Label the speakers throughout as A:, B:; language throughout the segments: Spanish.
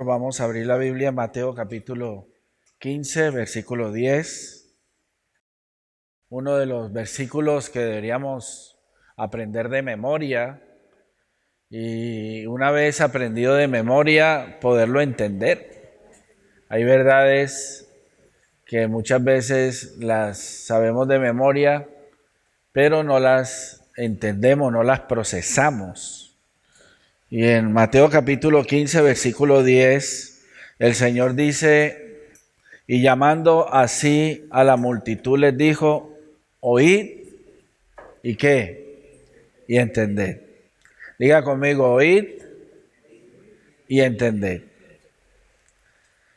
A: Vamos a abrir la Biblia en Mateo capítulo 15, versículo 10. Uno de los versículos que deberíamos aprender de memoria y una vez aprendido de memoria, poderlo entender. Hay verdades que muchas veces las sabemos de memoria, pero no las entendemos, no las procesamos. Y en Mateo capítulo 15, versículo 10, el Señor dice, y llamando así a la multitud les dijo, oíd, ¿y qué? Y entended. Diga conmigo, oíd y entended.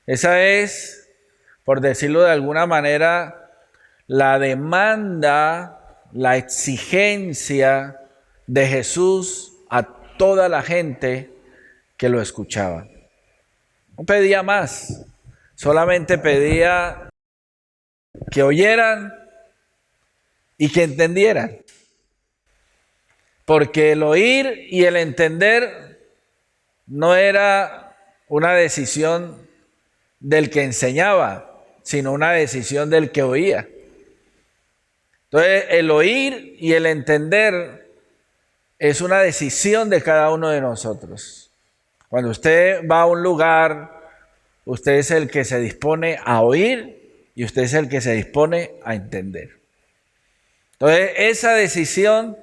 A: Esa es, por decirlo de alguna manera, la demanda, la exigencia de Jesús a toda la gente que lo escuchaba. No pedía más, solamente pedía que oyeran y que entendieran. Porque el oír y el entender no era una decisión del que enseñaba, sino una decisión del que oía. Entonces, el oír y el entender es una decisión de cada uno de nosotros. Cuando usted va a un lugar, usted es el que se dispone a oír y usted es el que se dispone a entender. Entonces, esa decisión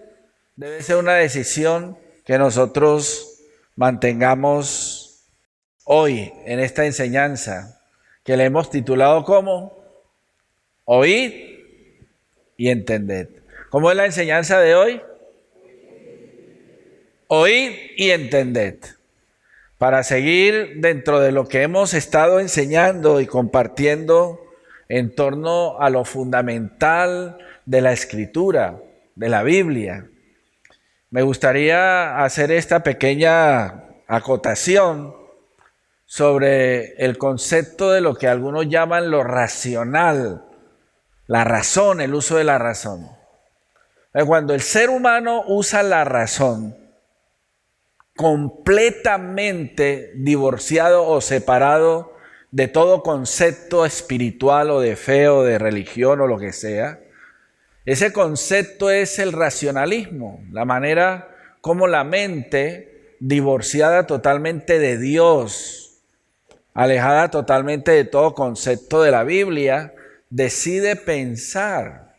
A: debe ser una decisión que nosotros mantengamos hoy en esta enseñanza que le hemos titulado como Oíd y Entended. ¿Cómo es la enseñanza de hoy? Oíd y entended. Para seguir dentro de lo que hemos estado enseñando y compartiendo en torno a lo fundamental de la Escritura, de la Biblia, me gustaría hacer esta pequeña acotación sobre el concepto de lo que algunos llaman lo racional, la razón, el uso de la razón. Cuando el ser humano usa la razón, completamente divorciado o separado de todo concepto espiritual o de fe o de religión o lo que sea. Ese concepto es el racionalismo, la manera como la mente, divorciada totalmente de Dios, alejada totalmente de todo concepto de la Biblia, decide pensar.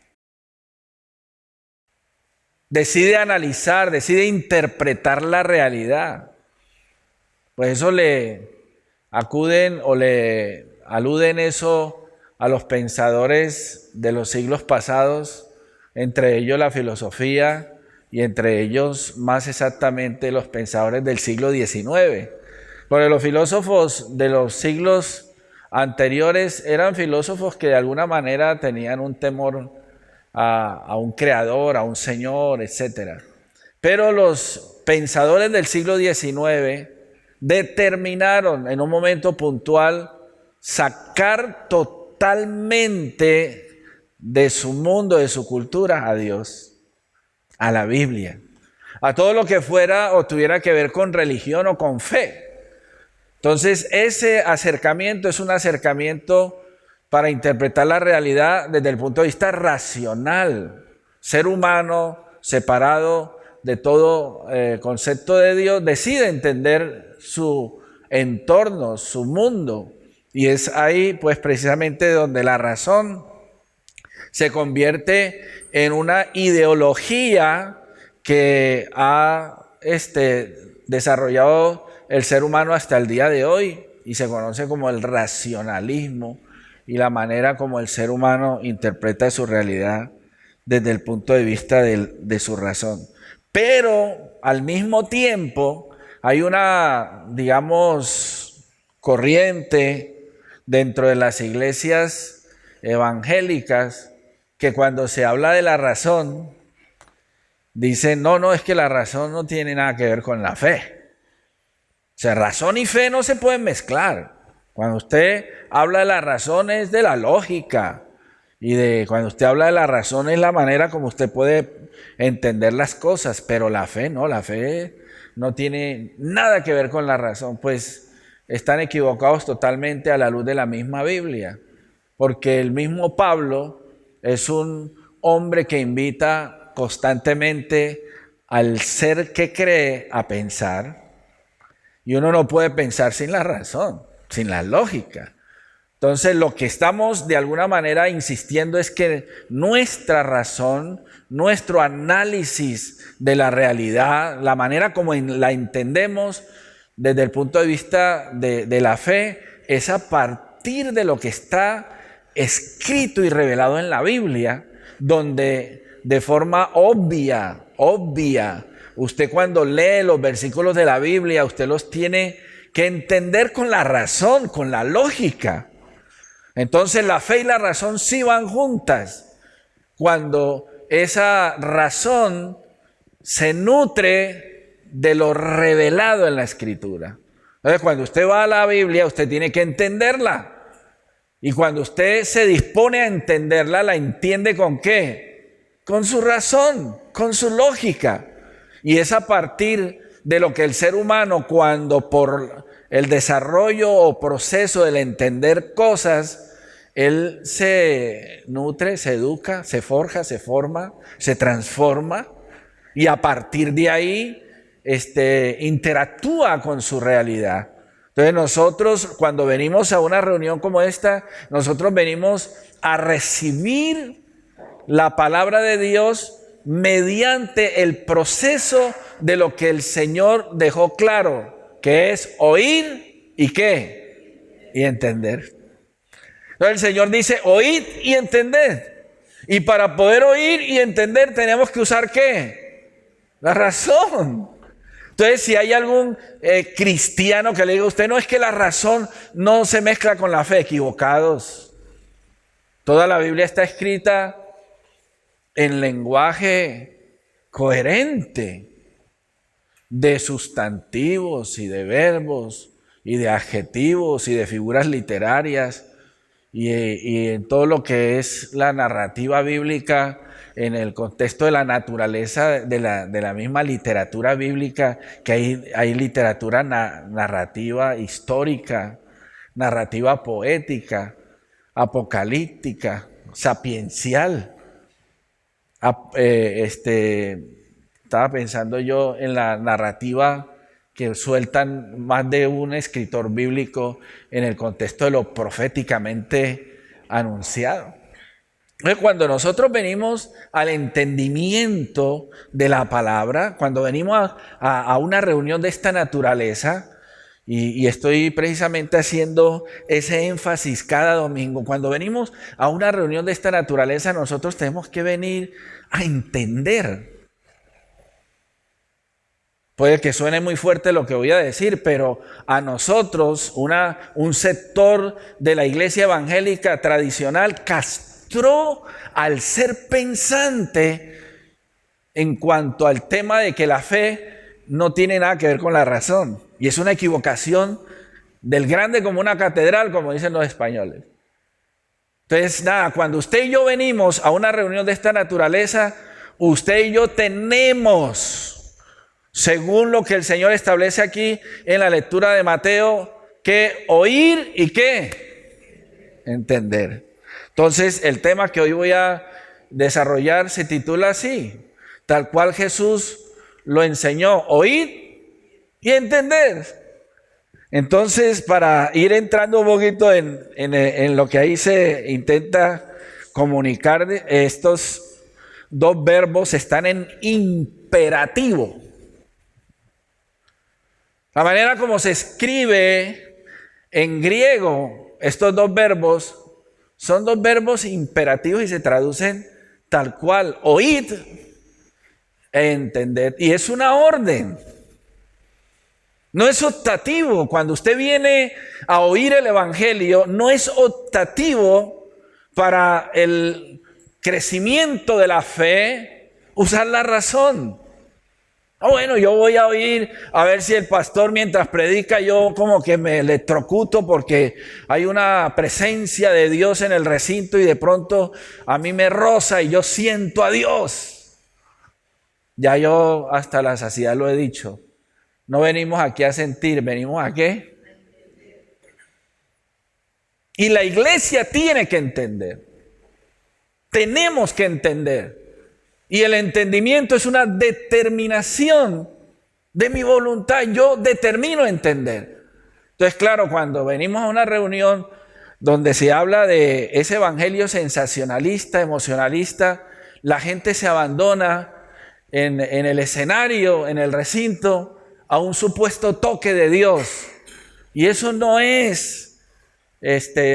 A: Decide analizar, decide interpretar la realidad. Pues eso le acuden o le aluden eso a los pensadores de los siglos pasados, entre ellos la filosofía y entre ellos más exactamente los pensadores del siglo XIX. Porque los filósofos de los siglos anteriores eran filósofos que de alguna manera tenían un temor a un creador, a un señor, etc. Pero los pensadores del siglo XIX determinaron en un momento puntual sacar totalmente de su mundo, de su cultura, a Dios, a la Biblia, a todo lo que fuera o tuviera que ver con religión o con fe. Entonces, ese acercamiento es un acercamiento para interpretar la realidad desde el punto de vista racional. Ser humano, separado de todo concepto de Dios, decide entender su entorno, su mundo. Y es ahí, pues, precisamente donde la razón se convierte en una ideología que ha desarrollado el ser humano hasta el día de hoy y se conoce como el racionalismo y la manera como el ser humano interpreta su realidad desde el punto de vista de su razón. Pero al mismo tiempo hay una, digamos, corriente dentro de las iglesias evangélicas que cuando se habla de la razón, dicen, no, es que la razón no tiene nada que ver con la fe. O sea, razón y fe no se pueden mezclar. Cuando usted habla de la razón es de la lógica y cuando usted habla de la razón es la manera como usted puede entender las cosas, pero la fe no tiene nada que ver con la razón. Pues están equivocados totalmente a la luz de la misma Biblia, porque el mismo Pablo es un hombre que invita constantemente al ser que cree a pensar, y uno no puede pensar sin la razón, sin la lógica. Entonces, lo que estamos de alguna manera insistiendo es que nuestra razón, nuestro análisis de la realidad, la manera como la entendemos desde el punto de vista de la fe, es a partir de lo que está escrito y revelado en la Biblia, donde de forma obvia, usted cuando lee los versículos de la Biblia, usted los tiene que entender con la razón, con la lógica. Entonces la fe y la razón sí van juntas cuando esa razón se nutre de lo revelado en la Escritura. Entonces, cuando usted va a la Biblia, usted tiene que entenderla. Y cuando usted se dispone a entenderla, ¿la entiende con qué? Con su razón, con su lógica. Y es a partir de lo que el ser humano, cuando por el desarrollo o proceso del entender cosas, él se nutre, se educa, se forja, se forma, se transforma, y a partir de ahí interactúa con su realidad. Entonces nosotros, cuando venimos a una reunión como esta, nosotros venimos a recibir la palabra de Dios mediante el proceso de lo que el Señor dejó claro, que es oír y ¿qué? Y entender. Entonces el Señor dice, oíd y entended. Y para poder oír y entender tenemos que usar ¿qué? La razón. Entonces, si hay algún cristiano que le diga a usted, no, es que la razón no se mezcla con la fe, equivocados. Toda la Biblia está escrita en lenguaje coherente de sustantivos y de verbos y de adjetivos y de figuras literarias y en todo lo que es la narrativa bíblica en el contexto de la naturaleza de la misma literatura bíblica, que hay literatura narrativa histórica, narrativa poética, apocalíptica, sapiencial. Estaba pensando yo en la narrativa que sueltan más de un escritor bíblico en el contexto de lo proféticamente anunciado. Cuando nosotros venimos al entendimiento de la palabra, cuando venimos a una reunión de esta naturaleza, y estoy precisamente haciendo ese énfasis cada domingo, cuando venimos a una reunión de esta naturaleza, nosotros tenemos que venir a entender. Puede que suene muy fuerte lo que voy a decir, pero a nosotros, un sector de la iglesia evangélica tradicional castró al ser pensante en cuanto al tema de que la fe no tiene nada que ver con la razón. Y es una equivocación del grande como una catedral, como dicen los españoles. Entonces, nada, cuando usted y yo venimos a una reunión de esta naturaleza, usted y yo tenemos, según lo que el Señor establece aquí en la lectura de Mateo, que oír y ¿qué? Entender. Entonces, el tema que hoy voy a desarrollar se titula así, tal cual Jesús lo enseñó, oír y entender. Entonces, para ir entrando un poquito en lo que ahí se intenta comunicar, estos dos verbos están en imperativo. La manera como se escribe en griego estos dos verbos son dos verbos imperativos y se traducen tal cual, oíd e entender. Y es una orden. No es optativo. Cuando usted viene a oír el evangelio, no es optativo para el crecimiento de la fe usar la razón. Bueno, yo voy a oír a ver si el pastor mientras predica yo como que me electrocuto porque hay una presencia de Dios en el recinto y de pronto a mí me roza y yo siento a Dios. Ya yo hasta la saciedad lo he dicho. No venimos aquí a sentir, venimos a ¿qué? Y la iglesia tiene que entender. Tenemos que entender. Y el entendimiento es una determinación de mi voluntad. Yo determino entender. Entonces, claro, cuando venimos a una reunión donde se habla de ese evangelio sensacionalista, emocionalista, la gente se abandona en el escenario, en el recinto, a un supuesto toque de Dios. Y eso no es,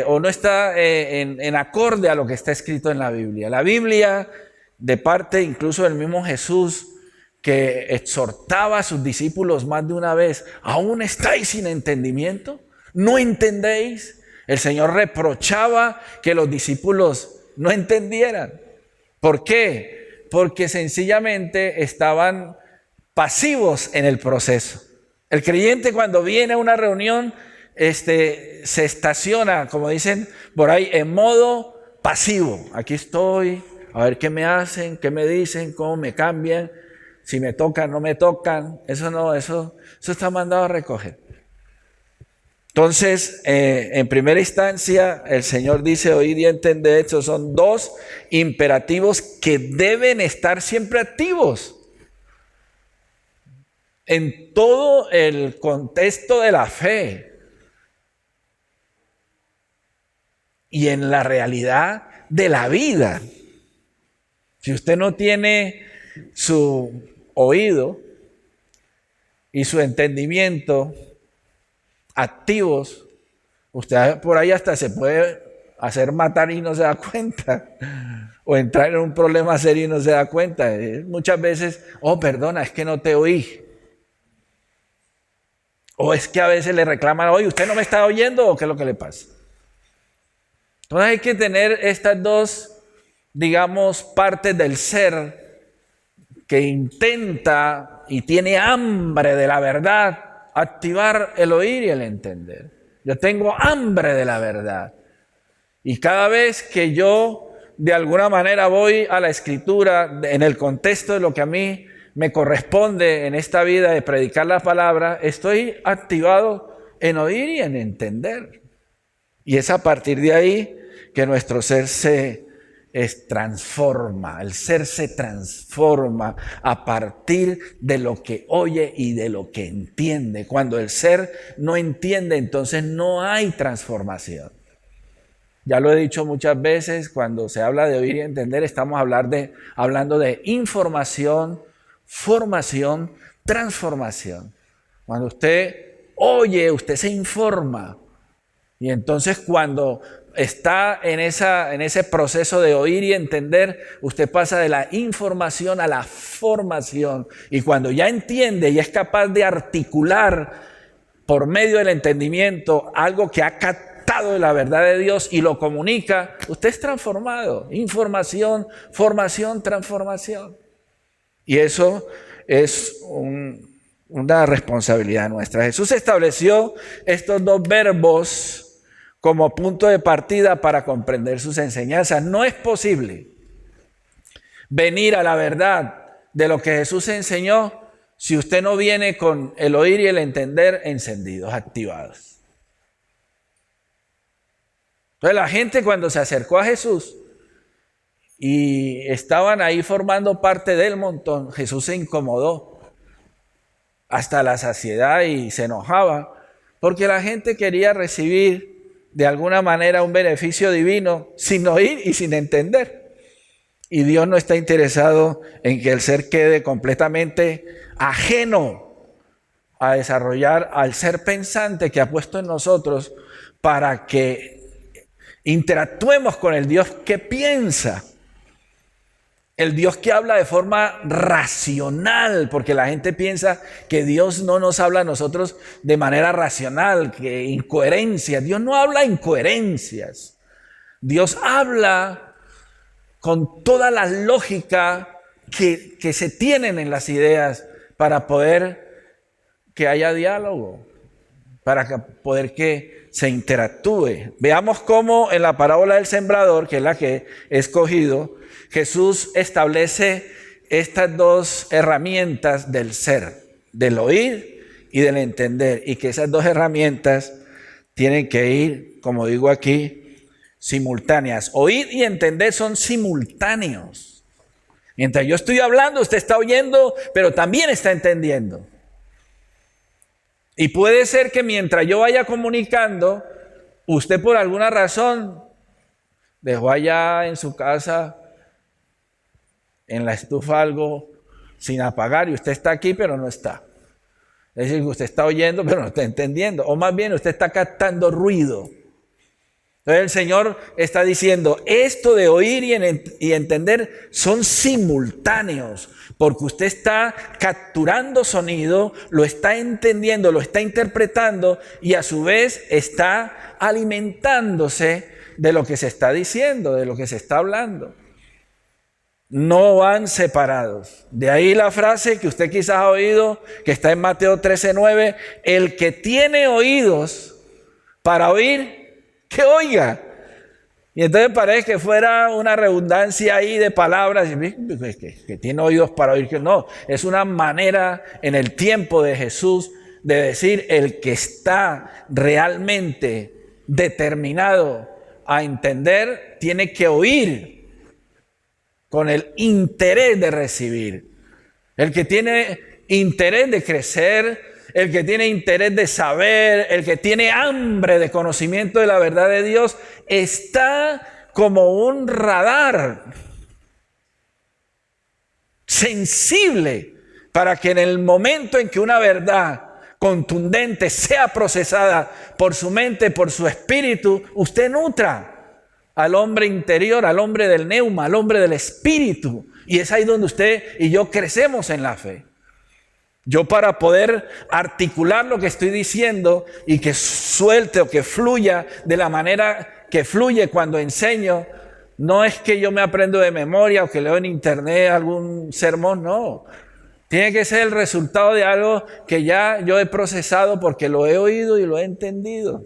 A: o no está en acorde a lo que está escrito en la Biblia. La Biblia, de parte incluso del mismo Jesús, que exhortaba a sus discípulos más de una vez, ¿aún estáis sin entendimiento? ¿No entendéis? El Señor reprochaba que los discípulos no entendieran. ¿Por qué? Porque sencillamente estaban pasivos en el proceso. El creyente cuando viene a una reunión se estaciona, como dicen por ahí, en modo pasivo. Aquí estoy, a ver qué me hacen, qué me dicen, cómo me cambian, si me tocan, no me tocan. Eso está mandado a recoger. Entonces, en primera instancia, el Señor dice, oíd y entended, estos son dos imperativos que deben estar siempre activos en todo el contexto de la fe y en la realidad de la vida. Si usted no tiene su oído y su entendimiento activos, usted por ahí hasta se puede hacer matar y no se da cuenta, o entrar en un problema serio y no se da cuenta. Muchas veces, perdona, es que no te oí. O es que a veces le reclaman, oye, ¿usted no me está oyendo o qué es lo que le pasa? Entonces hay que tener estas dos, digamos, partes del ser que intenta y tiene hambre de la verdad, activar el oír y el entender. Yo tengo hambre de la verdad. Y cada vez que yo de alguna manera voy a la Escritura, en el contexto de lo que a mí me corresponde en esta vida de predicar la palabra, estoy activado en oír y en entender. Y es a partir de ahí que nuestro ser se transforma. El ser se transforma a partir de lo que oye y de lo que entiende. Cuando el ser no entiende, entonces no hay transformación. Ya lo he dicho muchas veces, cuando se habla de oír y entender, estamos hablando de información, formación, transformación. Cuando usted oye, usted se informa. Y entonces cuando está en ese proceso de oír y entender, usted pasa de la información a la formación. Y cuando ya entiende y es capaz de articular por medio del entendimiento algo que ha captado de la verdad de Dios y lo comunica, usted es transformado. Información, formación, transformación. Y eso es una responsabilidad nuestra. Jesús estableció estos dos verbos como punto de partida para comprender sus enseñanzas. No es posible venir a la verdad de lo que Jesús enseñó si usted no viene con el oír y el entender encendidos, activados. Entonces la gente cuando se acercó a Jesús y estaban ahí formando parte del montón, Jesús se incomodó hasta la saciedad y se enojaba porque la gente quería recibir de alguna manera un beneficio divino sin oír y sin entender. Y Dios no está interesado en que el ser quede completamente ajeno a desarrollar al ser pensante que ha puesto en nosotros para que interactuemos con el Dios que piensa. El Dios que habla de forma racional, porque la gente piensa que Dios no nos habla a nosotros de manera racional, que incoherencias. Dios no habla incoherencias. Dios habla con toda la lógica que se tienen en las ideas para poder que haya diálogo, para poder que se interactúe. Veamos cómo en la parábola del sembrador, que es la que he escogido, Jesús establece estas dos herramientas del ser, del oír y del entender, y que esas dos herramientas tienen que ir, como digo aquí, simultáneas. Oír y entender son simultáneos. Mientras yo estoy hablando, usted está oyendo, pero también está entendiendo. Y puede ser que mientras yo vaya comunicando, usted por alguna razón dejó allá en su casa, en la estufa, algo sin apagar y usted está aquí pero no está. Es decir, que usted está oyendo pero no está entendiendo. O más bien usted está captando ruido. Entonces el Señor está diciendo, esto de oír y entender son simultáneos, porque usted está capturando sonido, lo está entendiendo, lo está interpretando y a su vez está alimentándose de lo que se está diciendo, de lo que se está hablando. No van separados. De ahí la frase que usted quizás ha oído, que está en Mateo 13:9, el que tiene oídos para oír, que oiga. Y entonces parece que fuera una redundancia ahí de palabras, que tiene oídos para oír, que no. Es una manera en el tiempo de Jesús de decir el que está realmente determinado a entender, tiene que oír con el interés de recibir. El que tiene interés de crecer, el que tiene interés de saber, el que tiene hambre de conocimiento de la verdad de Dios, está como un radar sensible para que en el momento en que una verdad contundente sea procesada por su mente, por su espíritu, usted nutra al hombre interior, al hombre del neuma, al hombre del espíritu. Y es ahí donde usted y yo crecemos en la fe. Yo, para poder articular lo que estoy diciendo y que suelte o que fluya de la manera que fluye cuando enseño, no es que yo me aprendo de memoria o que leo en internet algún sermón, no. Tiene que ser el resultado de algo que ya yo he procesado porque lo he oído y lo he entendido.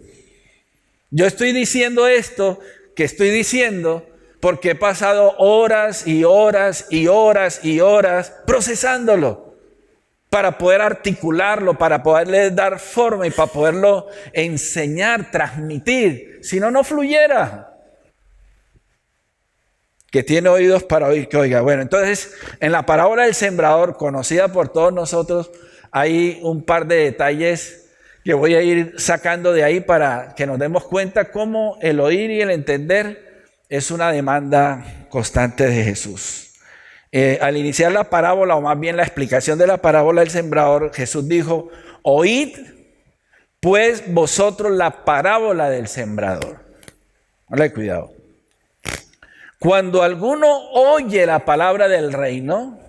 A: Yo estoy diciendo esto que estoy diciendo porque he pasado horas y horas y horas y horas procesándolo, para poder articularlo, para poderle dar forma y para poderlo enseñar, transmitir. Si no, no fluyera. Que tiene oídos para oír, que oiga. Bueno, entonces, en la parábola del sembrador, conocida por todos nosotros, hay un par de detalles que voy a ir sacando de ahí para que nos demos cuenta cómo el oír y el entender es una demanda constante de Jesús. Al iniciar la parábola, o más bien la explicación de la parábola del sembrador, Jesús dijo, oíd pues vosotros la parábola del sembrador. Ponle cuidado. Cuando alguno oye la palabra del reino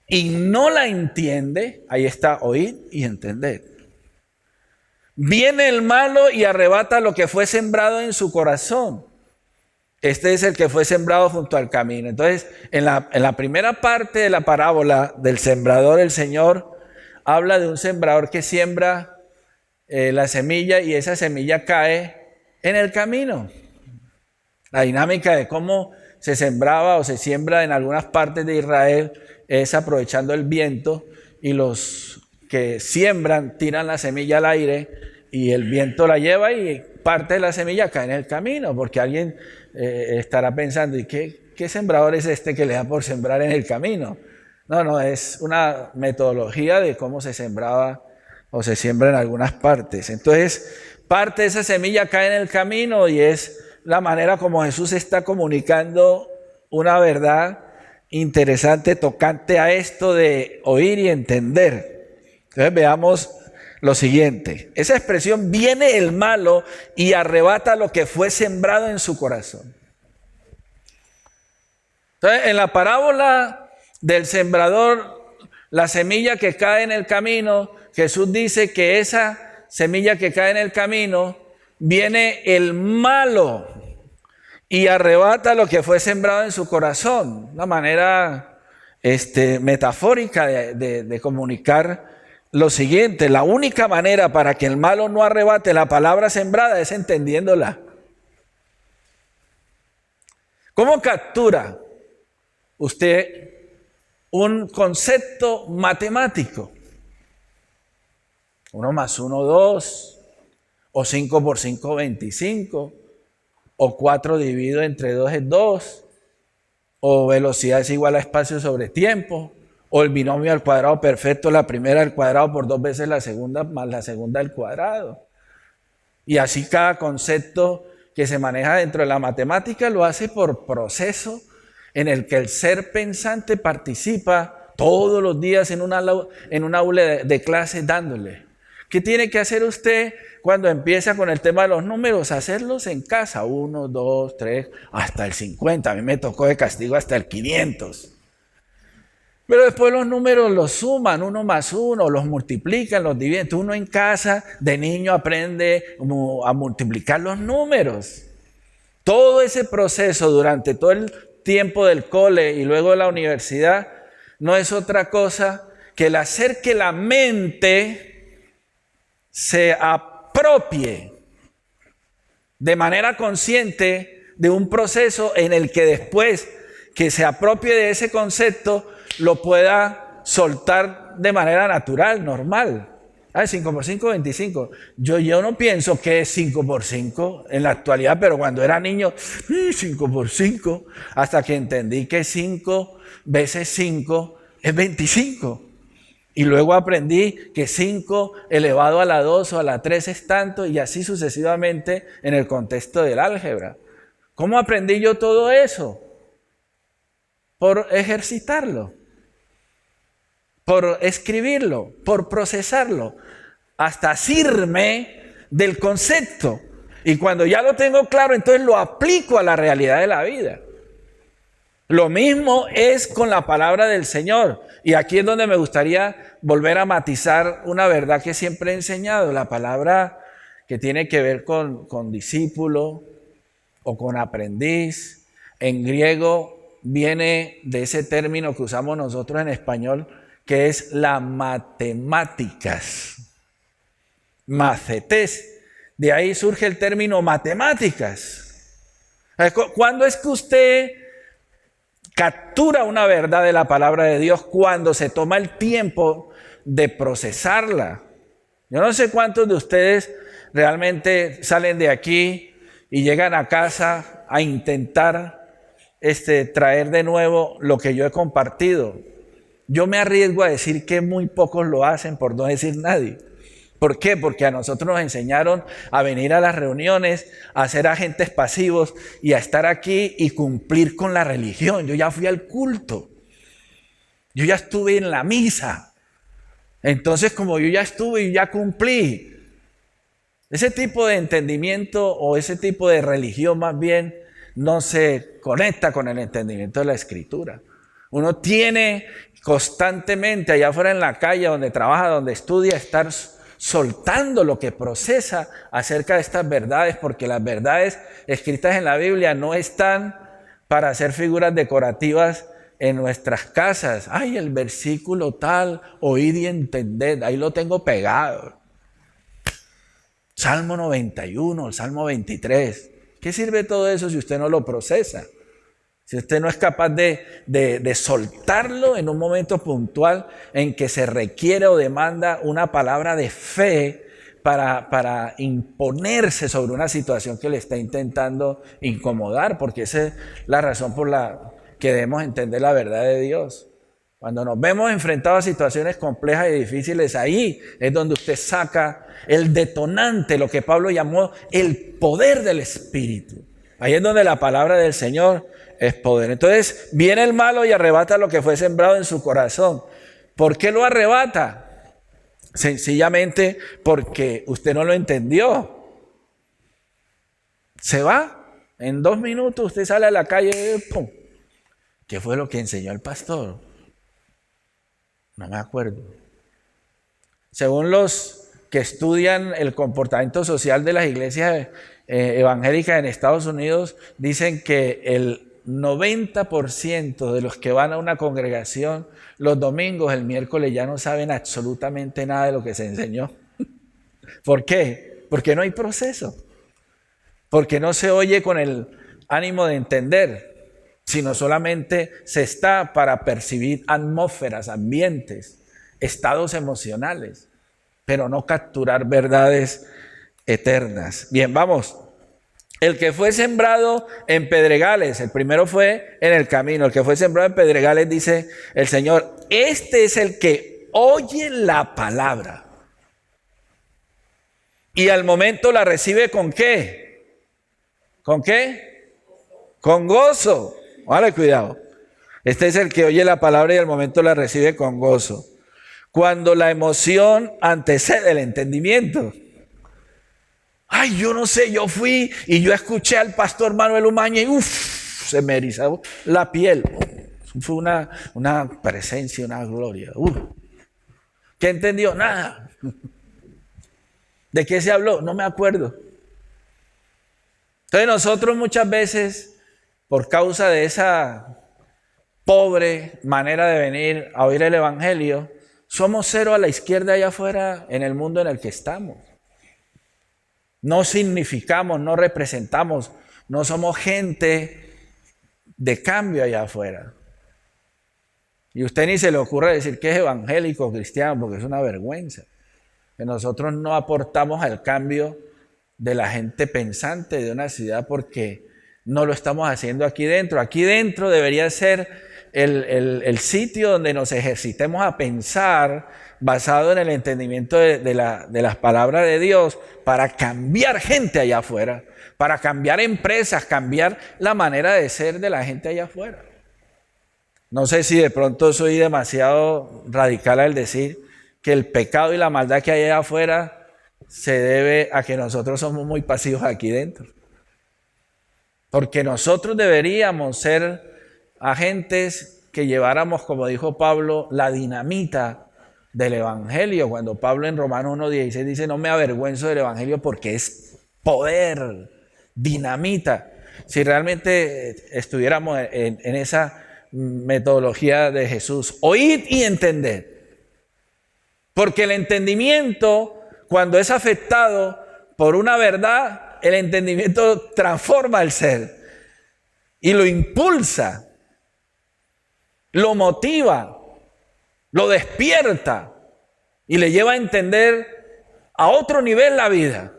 A: y no la entiende, ahí está, oíd y entended. Viene el malo y arrebata lo que fue sembrado en su corazón. Este es el que fue sembrado junto al camino. Entonces, en la primera parte de la parábola del sembrador, el Señor habla de un sembrador que siembra la semilla y esa semilla cae en el camino. La dinámica de cómo se sembraba o se siembra en algunas partes de Israel es aprovechando el viento, y los que siembran tiran la semilla al aire y el viento la lleva y parte de la semilla cae en el camino, porque alguien estará pensando, ¿y qué sembrador es este que le da por sembrar en el camino? No, es una metodología de cómo se sembraba o se siembra en algunas partes. Entonces, parte de esa semilla cae en el camino y es la manera como Jesús está comunicando una verdad interesante tocante a esto de oír y entender. Entonces, veamos lo siguiente. Esa expresión, viene el malo y arrebata lo que fue sembrado en su corazón. Entonces, en la parábola del sembrador, la semilla que cae en el camino, Jesús dice que esa semilla que cae en el camino, viene el malo y arrebata lo que fue sembrado en su corazón. Una manera metafórica de comunicar lo siguiente: la única manera para que el malo no arrebate la palabra sembrada es entendiéndola. ¿Cómo captura usted un concepto matemático? 1 más 1, 2. o 5 por 5, 25, o 4 dividido entre 2 es 2, o velocidad es igual a espacio sobre tiempo, o el binomio al cuadrado perfecto, la primera al cuadrado por 2 veces la segunda más la segunda al cuadrado. Y así cada concepto que se maneja dentro de la matemática lo hace por proceso en el que el ser pensante participa todos los días en un aula de clase dándole. ¿Qué tiene que hacer usted cuando empieza con el tema de los números? Hacerlos en casa, 1, 2, 3, hasta el 50. A mí me tocó de castigo hasta el 500. Pero después los números los suman, 1 más 1, los multiplican, los dividen. Entonces uno en casa de niño aprende a multiplicar los números. Todo ese proceso durante todo el tiempo del cole y luego de la universidad no es otra cosa que el hacer que la mente se apropie de manera consciente de un proceso en el que después que se apropie de ese concepto lo pueda soltar de manera natural, normal. 5 por 5, 25. Yo no pienso que es 5 por 5 en la actualidad, pero cuando era niño, 5 por 5, hasta que entendí que 5 veces 5 es 25. Y luego aprendí que 5 elevado a la 2 o a la 3 es tanto, y así sucesivamente en el contexto del álgebra. ¿Cómo aprendí yo todo eso? Por ejercitarlo, por escribirlo, por procesarlo, hasta asirme del concepto. Y cuando ya lo tengo claro, entonces lo aplico a la realidad de la vida. Lo mismo es con la palabra del Señor. Y aquí es donde me gustaría volver a matizar una verdad que siempre he enseñado. La palabra que tiene que ver con discípulo o con aprendiz, en griego viene de ese término que usamos nosotros en español, que es la matemáticas. Macetés. De ahí surge el término matemáticas. ¿Cuándo es que usted captura una verdad de la palabra de Dios? Cuando se toma el tiempo de procesarla. Yo no sé cuántos de ustedes realmente salen de aquí y llegan a casa a intentar traer de nuevo lo que yo he compartido. Yo me arriesgo a decir que muy pocos lo hacen, por no decir nadie. ¿Por qué? Porque a nosotros nos enseñaron a venir a las reuniones, a ser agentes pasivos y a estar aquí y cumplir con la religión. Yo ya fui al culto. Yo ya estuve en la misa. Entonces, como yo ya estuve y ya cumplí, ese tipo de entendimiento o ese tipo de religión más bien no se conecta con el entendimiento de la Escritura. Uno tiene constantemente allá afuera en la calle, donde trabaja, donde estudia, estar soltando lo que procesa acerca de estas verdades, porque las verdades escritas en la Biblia no están para hacer figuras decorativas en nuestras casas. Ay, el versículo tal, oíd y entended, ahí lo tengo pegado. Salmo 91, el Salmo 23. ¿Qué sirve todo eso si usted no lo procesa? Si usted no es capaz de soltarlo en un momento puntual en que se requiere o demanda una palabra de fe para imponerse sobre una situación que le está intentando incomodar, porque esa es la razón por la que debemos entender la verdad de Dios. Cuando nos vemos enfrentados a situaciones complejas y difíciles, ahí es donde usted saca el detonante, lo que Pablo llamó el poder del Espíritu. Ahí es donde la palabra del Señor es poder. Entonces viene el malo y arrebata lo que fue sembrado en su corazón. ¿Por qué lo arrebata? Sencillamente porque usted no lo entendió. Se va, en 2 minutos usted sale a la calle y ¡pum! ¿Qué fue lo que enseñó el pastor? No me acuerdo. Según los que estudian el comportamiento social de las iglesias evangélicas en Estados Unidos, dicen que el 90% de los que van a una congregación los domingos, el miércoles, ya no saben absolutamente nada de lo que se enseñó. ¿Por qué? Porque no hay proceso. Porque no se oye con el ánimo de entender, sino solamente se está para percibir atmósferas, ambientes, estados emocionales, pero no capturar verdades eternas. Bien, vamos. El que fue sembrado en pedregales, el primero fue en el camino, el que fue sembrado en pedregales, dice el Señor, este es el que oye la palabra y al momento la recibe ¿con qué? ¿Con qué? Con gozo. Vale, cuidado. Este es el que oye la palabra y al momento la recibe con gozo. Cuando la emoción antecede el entendimiento. Ay, yo no sé, yo fui y yo escuché al pastor Manuel Umaña y se me erizó la piel. Fue una presencia, una gloria. ¿Qué entendió? Nada. ¿De qué se habló? No me acuerdo. Entonces nosotros muchas veces, por causa de esa pobre manera de venir a oír el evangelio, somos cero a la izquierda allá afuera en el mundo en el que estamos. No significamos, no representamos, no somos gente de cambio allá afuera. Y usted ni se le ocurre decir que es evangélico cristiano, porque es una vergüenza. Que nosotros no aportamos al cambio de la gente pensante de una ciudad porque no lo estamos haciendo aquí dentro. Aquí dentro debería ser el sitio donde nos ejercitemos a pensar basado en el entendimiento de las palabras de Dios para cambiar gente allá afuera, para cambiar empresas, cambiar la manera de ser de la gente allá afuera. No sé si de pronto soy demasiado radical al decir que el pecado y la maldad que hay allá afuera se debe a que nosotros somos muy pasivos aquí dentro. Porque nosotros deberíamos ser agentes que lleváramos, como dijo Pablo, la dinamita del evangelio. Cuando Pablo en Romanos 1:16 dice, no me avergüenzo del evangelio porque es poder, dinamita. Si realmente estuviéramos en esa metodología de Jesús, oíd y entended. Porque el entendimiento, cuando es afectado por una verdad, el entendimiento transforma el ser y lo impulsa, lo motiva, lo despierta y le lleva a entender a otro nivel la vida.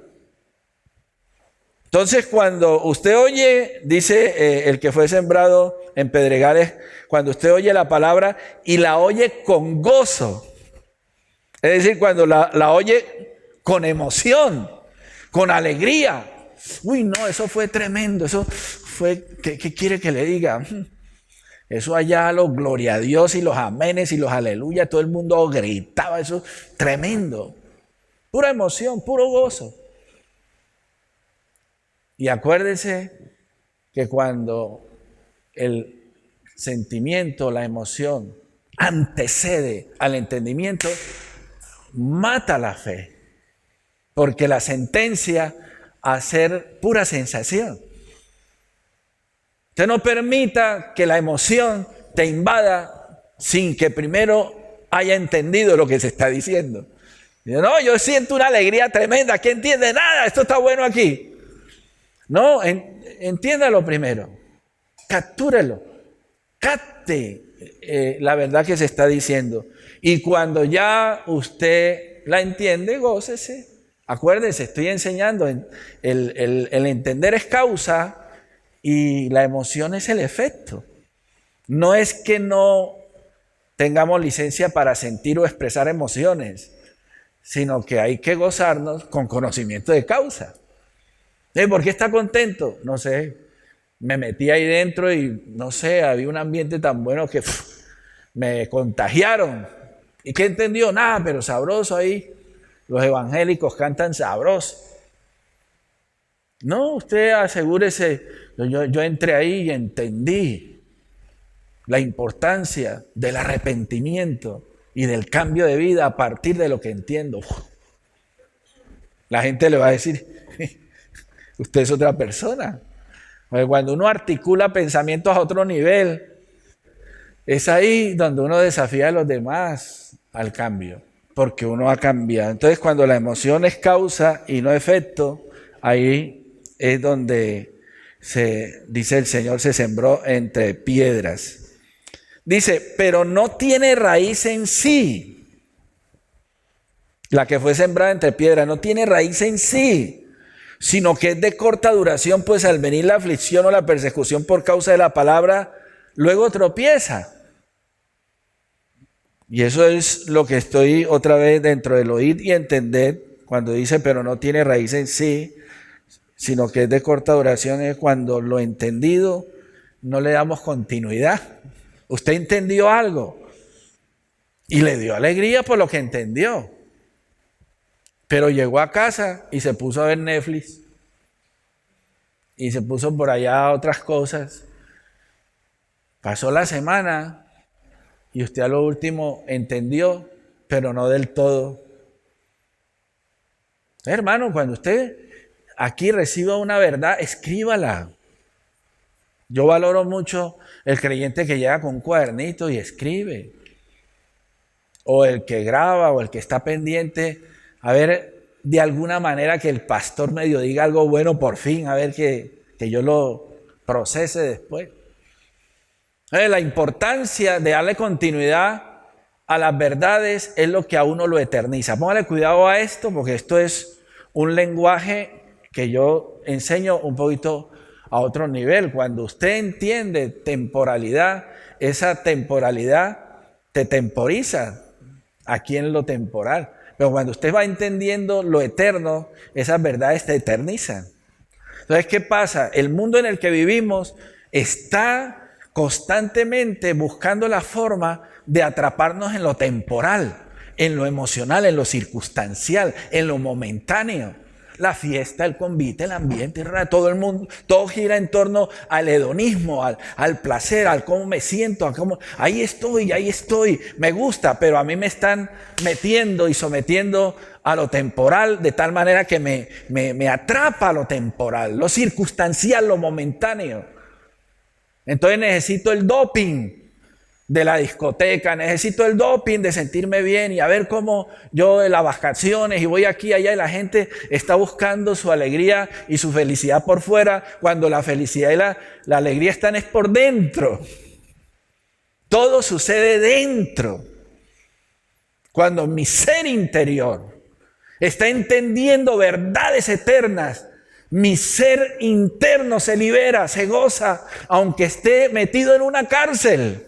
A: Entonces, cuando usted oye, dice el que fue sembrado en pedregales, cuando usted oye la palabra y la oye con gozo, es decir, cuando la oye con emoción, con alegría. Uy, no, eso fue tremendo, eso fue, ¿qué quiere que le diga? Eso allá, los gloria a Dios y los amenes y los aleluya, todo el mundo gritaba, eso tremendo. Pura emoción, puro gozo. Y acuérdese que cuando el sentimiento, la emoción antecede al entendimiento, mata la fe. Porque la sentencia a ser pura sensación. Usted no permita que la emoción te invada sin que primero haya entendido lo que se está diciendo. No, yo siento una alegría tremenda. ¿Quién entiende? Nada, esto está bueno aquí. No, entiéndalo primero. Captúrelo. Capte la verdad que se está diciendo. Y cuando ya usted la entiende, gócese. Acuérdese, estoy enseñando. El entender es causa y la emoción es el efecto. No es que no tengamos licencia para sentir o expresar emociones, sino que hay que gozarnos con conocimiento de causa. ¿Por qué está contento? No sé, me metí ahí dentro y no sé, había un ambiente tan bueno que me contagiaron. ¿Y qué entendió? Nada, pero sabroso ahí. Los evangélicos cantan sabroso. No, usted asegúrese, yo entré ahí y entendí la importancia del arrepentimiento y del cambio de vida a partir de lo que entiendo. La gente le va a decir, usted es otra persona. Porque cuando uno articula pensamientos a otro nivel, es ahí donde uno desafía a los demás al cambio, porque uno ha cambiado. Entonces, cuando la emoción es causa y no efecto, ahí es donde dice el Señor, se sembró entre piedras. Dice, pero no tiene raíz en sí. La que fue sembrada entre piedras no tiene raíz en sí. sino que es de corta duración, pues al venir la aflicción o la persecución por causa de la palabra, luego tropieza. Y eso es lo que estoy otra vez dentro del oír y entender, cuando dice, pero no tiene raíz en sí, sino que es de corta duración, es cuando lo entendido no le damos continuidad. Usted entendió algo y le dio alegría por lo que entendió, pero llegó a casa y se puso a ver Netflix y se puso por allá a otras cosas. Pasó la semana y usted a lo último entendió, pero no del todo. Hermano, cuando usted aquí reciba una verdad, escríbala. Yo valoro mucho el creyente que llega con un cuadernito y escribe. O el que graba, o el que está pendiente. A ver, de alguna manera que el pastor medio diga algo bueno por fin, a ver que yo lo procese después. La importancia de darle continuidad a las verdades es lo que a uno lo eterniza. Póngale cuidado a esto, porque esto es un lenguaje que yo enseño un poquito a otro nivel. Cuando usted entiende temporalidad, esa temporalidad te temporiza aquí en lo temporal. Pero cuando usted va entendiendo lo eterno, esas verdades te eternizan. Entonces, ¿qué pasa? El mundo en el que vivimos está constantemente buscando la forma de atraparnos en lo temporal, en lo emocional, en lo circunstancial, en lo momentáneo. La fiesta, el convite, el ambiente, todo el mundo, todo gira en torno al hedonismo, al placer, al cómo me siento, a cómo, ahí estoy, me gusta, pero a mí me están metiendo y sometiendo a lo temporal de tal manera que me atrapa a lo temporal, lo circunstancial, lo momentáneo. Entonces necesito el doping de la discoteca, necesito el doping de sentirme bien y a ver cómo yo en las vacaciones y voy aquí y allá y la gente está buscando su alegría y su felicidad por fuera, cuando la felicidad y la alegría están es por dentro. Todo sucede dentro. Cuando mi ser interior está entendiendo verdades eternas, mi ser interno se libera, se goza, aunque esté metido en una cárcel.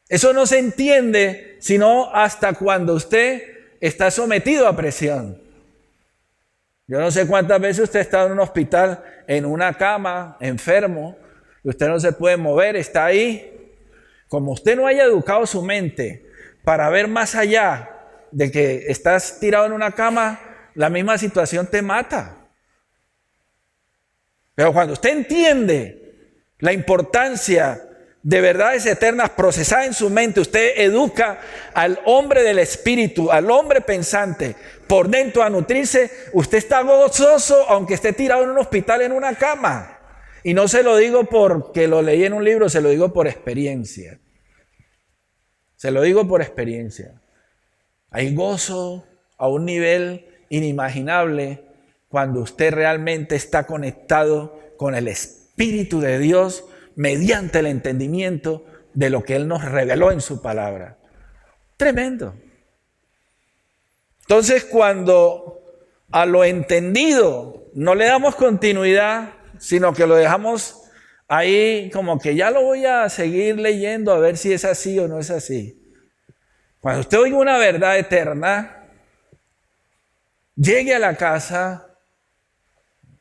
A: Eso no se entiende sino hasta cuando usted está sometido a presión. Yo no sé cuántas veces usted ha estado en un hospital, en una cama, enfermo, y usted no se puede mover, está ahí. Como usted no haya educado su mente para ver más allá de que estás tirado en una cama, la misma situación te mata. Pero cuando usted entiende la importancia de verdades eternas procesadas en su mente, usted educa al hombre del espíritu, al hombre pensante, por dentro a nutrirse. Usted está gozoso aunque esté tirado en un hospital, en una cama. Y no se lo digo porque lo leí en un libro, se lo digo por experiencia. Se lo digo por experiencia. Hay gozo a un nivel inimaginable cuando usted realmente está conectado con el Espíritu de Dios mediante el entendimiento de lo que Él nos reveló en su palabra. Tremendo. Entonces, cuando a lo entendido no le damos continuidad, sino que lo dejamos ahí como que ya lo voy a seguir leyendo a ver si es así o no es así. Cuando usted oiga una verdad eterna, llegue a la casa,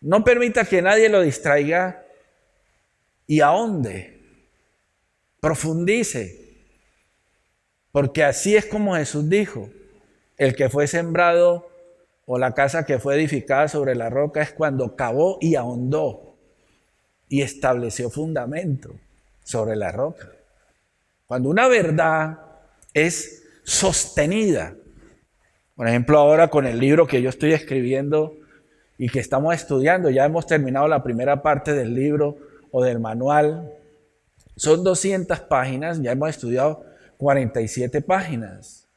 A: no permita que nadie lo distraiga y ahonde, profundice, porque así es como Jesús dijo: el que fue sembrado o la casa que fue edificada sobre la roca es cuando cavó y ahondó y estableció fundamento sobre la roca. Cuando una verdad es sostenida, por ejemplo ahora con el libro que yo estoy escribiendo y que estamos estudiando, ya hemos terminado la primera parte del libro o del manual, son 200 páginas, ya hemos estudiado 47 páginas.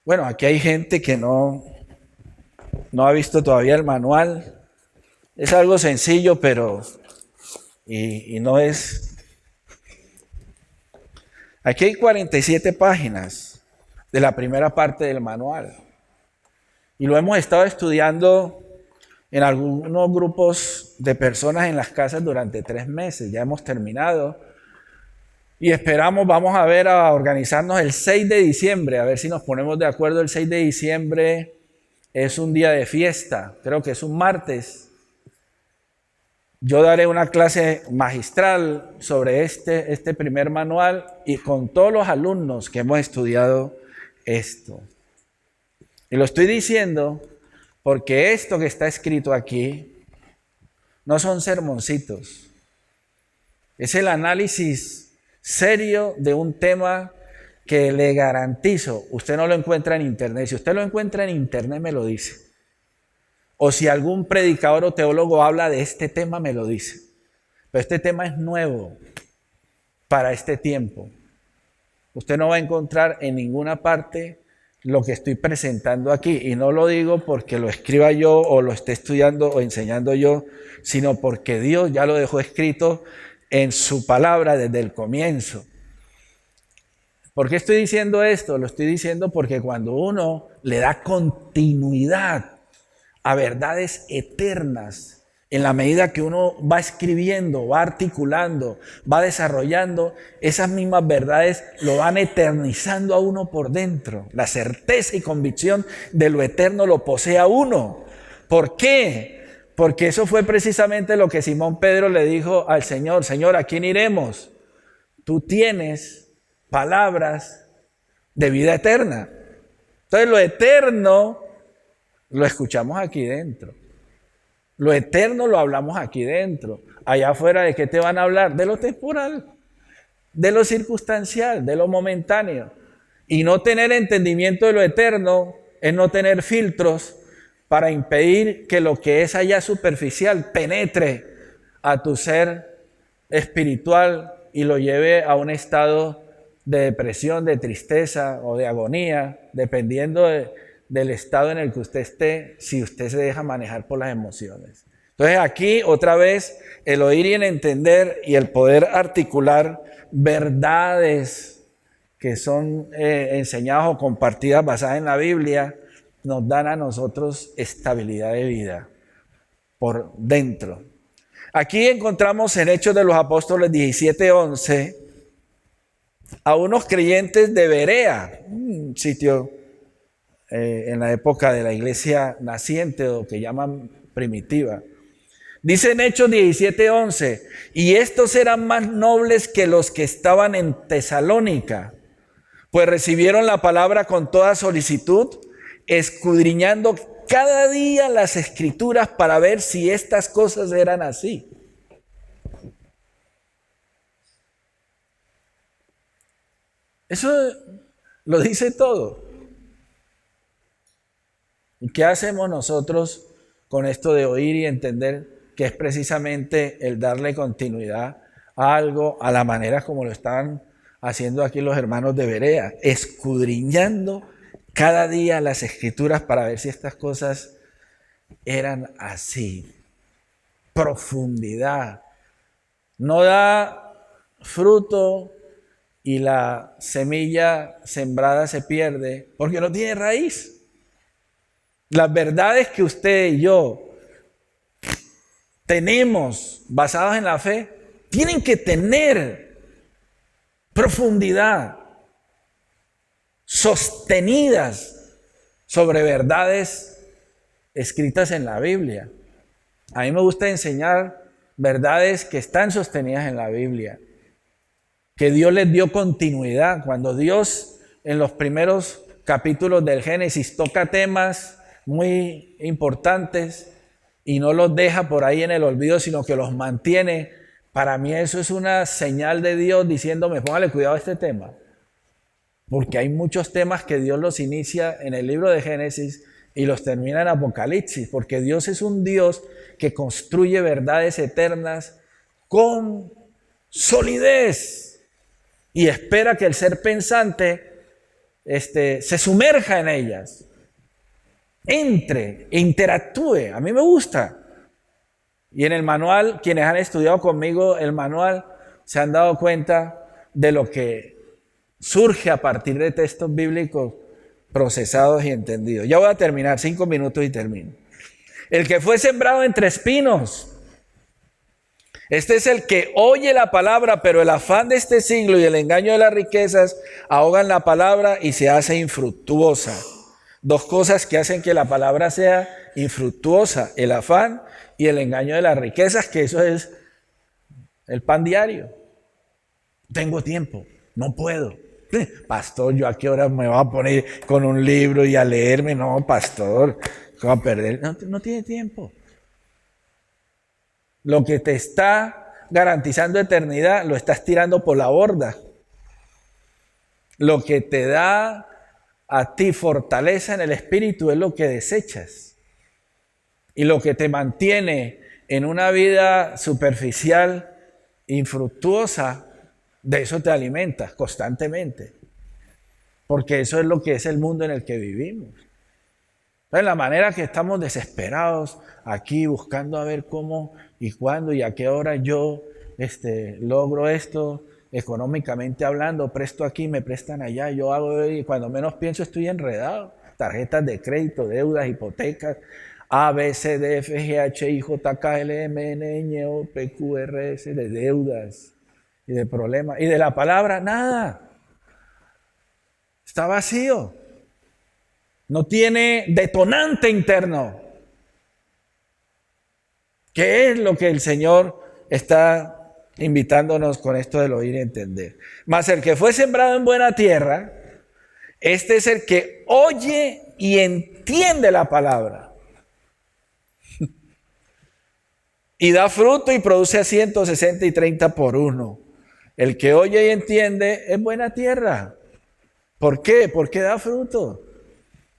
A: Bueno, aquí hay gente que no ha visto todavía el manual. Es algo sencillo, pero y no es. Aquí hay 47 páginas de la primera parte del manual. Y lo hemos estado estudiando en algunos grupos de personas en las casas durante 3 meses. Ya hemos terminado. Y esperamos, vamos a ver, a organizarnos el 6 de diciembre, a ver si nos ponemos de acuerdo. El 6 de diciembre es un día de fiesta, creo que es un martes. Yo daré una clase magistral sobre este primer manual y con todos los alumnos que hemos estudiado esto. Y lo estoy diciendo porque esto que está escrito aquí no son sermoncitos. Es el análisis serio de un tema que le garantizo, usted no lo encuentra en internet. Si usted lo encuentra en internet, me lo dice. O si algún predicador o teólogo habla de este tema, me lo dice. Pero este tema es nuevo para este tiempo. Usted no va a encontrar en ninguna parte lo que estoy presentando aquí. Y no lo digo porque lo escriba yo o lo esté estudiando o enseñando yo, sino porque Dios ya lo dejó escrito en su palabra desde el comienzo. ¿Por qué estoy diciendo esto? Lo estoy diciendo porque cuando uno le da continuidad a verdades eternas, en la medida que uno va escribiendo, va articulando, va desarrollando, esas mismas verdades lo van eternizando a uno por dentro. La certeza y convicción de lo eterno lo posee a uno. ¿Por qué? Porque eso fue precisamente lo que Simón Pedro le dijo al Señor: Señor, ¿a quién iremos? Tú tienes palabras de vida eterna. Entonces lo eterno lo escuchamos aquí dentro. Lo eterno lo hablamos aquí dentro. Allá afuera, ¿de qué te van a hablar? De lo temporal, de lo circunstancial, de lo momentáneo. Y no tener entendimiento de lo eterno es no tener filtros para impedir que lo que es allá superficial penetre a tu ser espiritual y lo lleve a un estado de depresión, de tristeza o de agonía, dependiendo del estado en el que usted esté, si usted se deja manejar por las emociones. Entonces aquí otra vez el oír y el entender y el poder articular verdades que son enseñadas o compartidas basadas en la Biblia nos dan a nosotros estabilidad de vida por dentro. Aquí encontramos en Hechos de los Apóstoles 17:11 a unos creyentes de Berea, un sitio en la época de la iglesia naciente o que llaman primitiva. Dice en Hechos 17:11, y estos eran más nobles que los que estaban en Tesalónica, pues recibieron la palabra con toda solicitud, escudriñando cada día las escrituras para ver si estas cosas eran así. Eso lo dice todo. ¿Y qué hacemos nosotros con esto de oír y entender que es precisamente el darle continuidad a algo, a la manera como lo están haciendo aquí los hermanos de Berea, escudriñando cada día las escrituras para ver si estas cosas eran así? Profundidad. No da fruto y la semilla sembrada se pierde porque no tiene raíz. Las verdades que usted y yo tenemos basadas en la fe tienen que tener profundidad, sostenidas sobre verdades escritas en la Biblia. A mí me gusta enseñar verdades que están sostenidas en la Biblia, que Dios les dio continuidad. Cuando Dios en los primeros capítulos del Génesis toca temas muy importantes y no los deja por ahí en el olvido, sino que los mantiene, para mí eso es una señal de Dios diciéndome: póngale cuidado a este tema, porque hay muchos temas que Dios los inicia en el libro de Génesis y los termina en Apocalipsis, porque Dios es un Dios que construye verdades eternas con solidez y espera que el ser pensante se sumerja en ellas, entre e interactúe. A mí me gusta. Y en el manual, quienes han estudiado conmigo el manual se han dado cuenta de lo que surge a partir de textos bíblicos procesados y entendidos. Ya voy a terminar, 5 minutos y termino. El que fue sembrado entre espinos. Este es el que oye la palabra, pero el afán de este siglo y el engaño de las riquezas ahogan la palabra y se hace infructuosa. Dos cosas que hacen que la palabra sea infructuosa: el afán y el engaño de las riquezas, que eso es el pan diario. Tengo tiempo, no puedo. Pastor, ¿yo a qué hora me voy a poner con un libro y a leerme? No, pastor, ¿qué voy a perder? No tiene tiempo. Lo que te está garantizando eternidad lo estás tirando por la borda. Lo que te da a ti fortaleza en el espíritu es lo que desechas. Y lo que te mantiene en una vida superficial, infructuosa, de eso te alimentas constantemente. Porque eso es lo que es el mundo en el que vivimos. Entonces, la manera que estamos desesperados aquí buscando a ver cómo y cuándo y a qué hora yo logro esto, económicamente hablando, presto aquí, me prestan allá, yo hago, y cuando menos pienso estoy enredado. Tarjetas de crédito, deudas, hipotecas, A, B, C, D, F, G, H, I, J, K, L, M, N, Ñ, O, P, Q, R, S, de deudas y de problemas. Y de la palabra, nada. Está vacío. No tiene detonante interno. ¿Qué es lo que el Señor está invitándonos con esto del oír y entender? Mas el que fue sembrado en buena tierra, este es el que oye y entiende la palabra. Y da fruto y produce a 160 y 30 por uno. El que oye y entiende es buena tierra. ¿Por qué? Porque da fruto.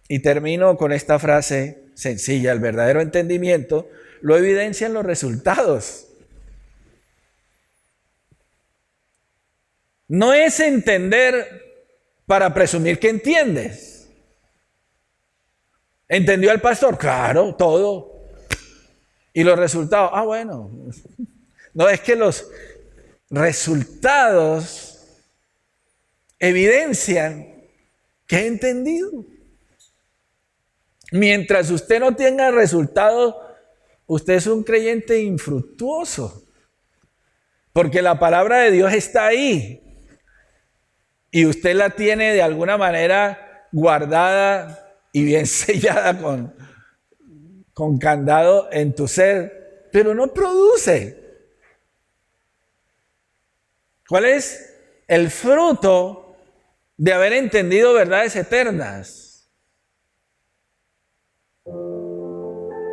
A: Y termino con esta frase sencilla: el verdadero entendimiento lo evidencian los resultados. No es entender para presumir que entiendes. ¿Entendió el pastor? Claro, todo. ¿Y los resultados? Ah, bueno. No, es que los resultados evidencian que he entendido. Mientras usted no tenga resultados, usted es un creyente infructuoso. Porque la palabra de Dios está ahí. Y usted la tiene de alguna manera guardada y bien sellada con candado en tu ser, pero no produce. ¿Cuál es el fruto de haber entendido verdades eternas?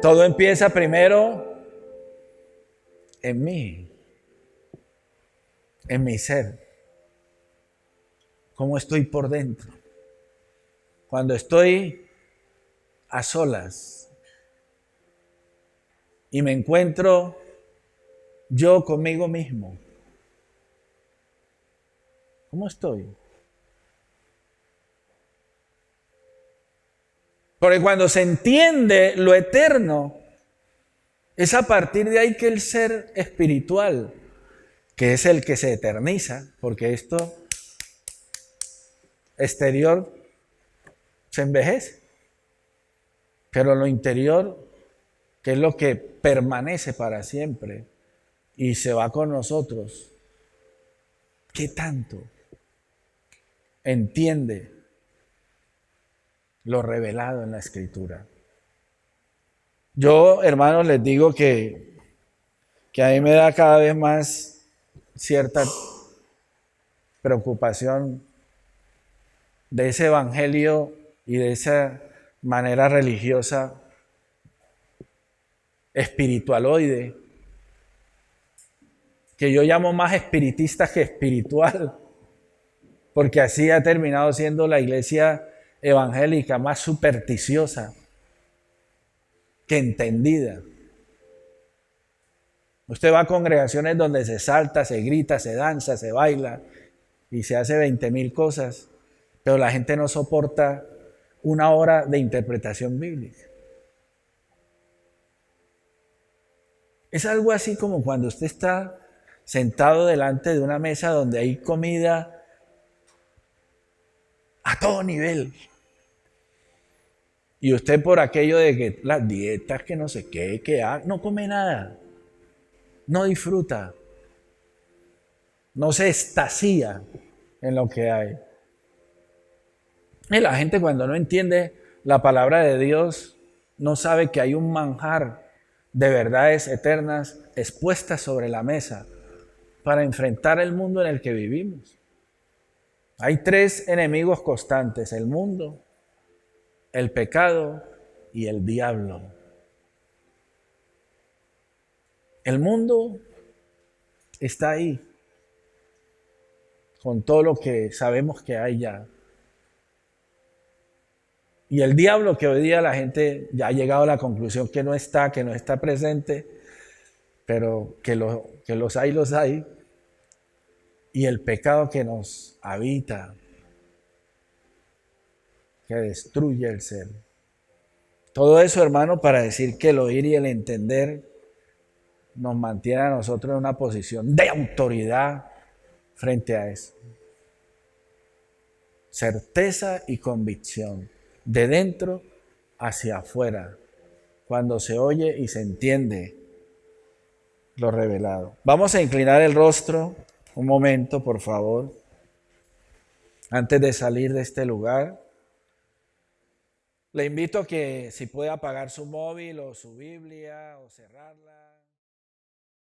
A: Todo empieza primero en mí, en mi ser. ¿Cómo estoy por dentro? Cuando estoy a solas y me encuentro yo conmigo mismo, ¿cómo estoy? Porque cuando se entiende lo eterno, es a partir de ahí que el ser espiritual, que es el que se eterniza, porque esto exterior se envejece, pero lo interior, que es lo que permanece para siempre y se va con nosotros, ¿qué tanto entiende lo revelado en la Escritura? Yo, hermanos, les digo que a mí me da cada vez más cierta preocupación de ese evangelio y de esa manera religiosa espiritualoide, que yo llamo más espiritista que espiritual, porque así ha terminado siendo la iglesia evangélica más supersticiosa que entendida. Usted va a congregaciones donde se salta, se grita, se danza, se baila y se hace 20,000 cosas, pero la gente no soporta una hora de interpretación bíblica. Es algo así como cuando usted está sentado delante de una mesa donde hay comida a todo nivel. Y usted por aquello de que las dietas, que no sé qué, no come nada, no disfruta, no se extasía en lo que hay. Y la gente cuando no entiende la palabra de Dios, no sabe que hay un manjar de verdades eternas expuestas sobre la mesa para enfrentar el mundo en el que vivimos. Hay tres enemigos constantes: el mundo, el pecado y el diablo. El mundo está ahí, con todo lo que sabemos que hay ya. Y el diablo, que hoy día la gente ya ha llegado a la conclusión que no está presente, pero que los hay, los hay. Y el pecado que nos habita, que destruye el ser. Todo eso, hermano, para decir que el oír y el entender nos mantiene a nosotros en una posición de autoridad frente a eso. Certeza y convicción, de dentro hacia afuera, cuando se oye y se entiende lo revelado. Vamos a inclinar el rostro un momento, por favor, antes de salir de este lugar. Le invito a que si puede apagar su móvil o su Biblia o cerrarla.